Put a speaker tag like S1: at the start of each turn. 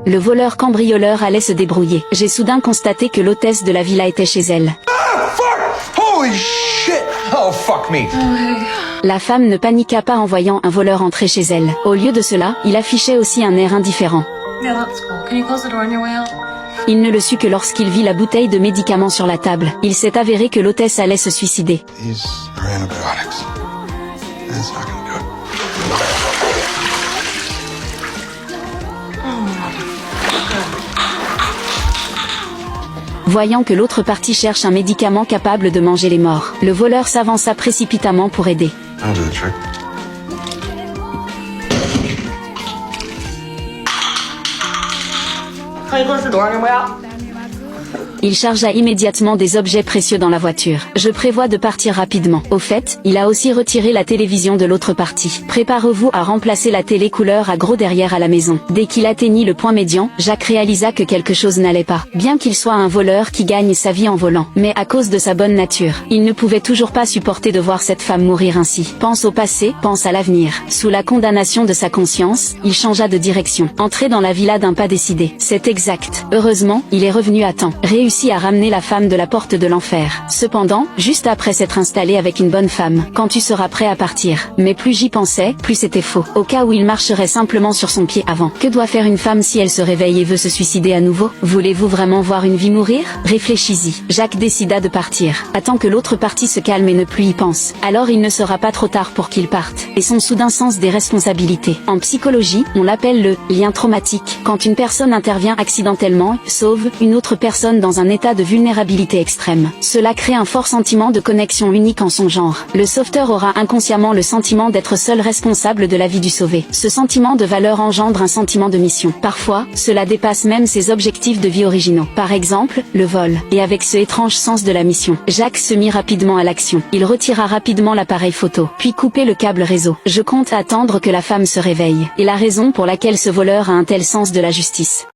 S1: Le voleur cambrioleur allait se débrouiller. J'ai soudain constaté que l'hôtesse de la villa était chez elle.
S2: Ah, fuck! Holy shit! Oh, fuck me!
S1: La femme ne paniqua pas en voyant un voleur entrer chez elle. Au lieu de cela, il affichait aussi un air indifférent.
S3: Yeah, that's cool. Can you close the door on your way out?
S1: Il ne le sut que lorsqu'il vit la bouteille de médicaments sur la table. Il s'est avéré que l'hôtesse allait se suicider.
S2: These are antibiotics. That's not gonna be good.
S1: Voyant que l'autre partie cherche un médicament capable de manger les morts, le voleur s'avança précipitamment pour aider.
S2: I'll do the trick.
S3: Can you close the door on your way out?
S1: Il chargea immédiatement des objets précieux dans la voiture. Je prévois de partir rapidement. Au fait, il a aussi retiré la télévision de l'autre partie. Préparez-vous à remplacer la télé couleur à gros derrière à la maison. Dès qu'il atteignit le point médian, Jacques réalisa que quelque chose n'allait pas. Bien qu'il soit un voleur qui gagne sa vie en volant, mais à cause de sa bonne nature, il ne pouvait toujours pas supporter de voir cette femme mourir ainsi. Pense au passé, pense à l'avenir. Sous la condamnation de sa conscience, il changea de direction. Entrer dans la villa d'un pas décidé. C'est exact. Heureusement, il est revenu à temps. Réussi à ramener la femme de la porte de l'enfer. Cependant, juste après s'être installé avec une bonne femme, quand tu seras prêt à partir. Mais plus j'y pensais, plus c'était faux. Au cas où il marcherait simplement sur son pied avant. Que doit faire une femme si elle se réveille et veut se suicider à nouveau? Voulez-vous vraiment voir une vie mourir? Réfléchis-y. Jacques décida de partir. Attends que l'autre partie se calme et ne plus y pense. Alors il ne sera pas trop tard pour qu'il parte. Et son soudain sens des responsabilités. En psychologie, on l'appelle le lien traumatique. Quand une personne intervient accidentellement, sauve une autre personne dans un état de vulnérabilité extrême. Cela crée un fort sentiment de connexion unique en son genre. Le sauveteur aura inconsciemment le sentiment d'être seul responsable de la vie du sauvé. Ce sentiment de valeur engendre un sentiment de mission. Parfois, cela dépasse même ses objectifs de vie originaux. Par exemple, le vol. Et avec ce étrange sens de la mission, Jacques se mit rapidement à l'action. Il retira rapidement l'appareil photo, puis coupait le câble réseau. Je compte attendre que la femme se réveille. Et la raison pour laquelle ce voleur a un tel sens de la justice.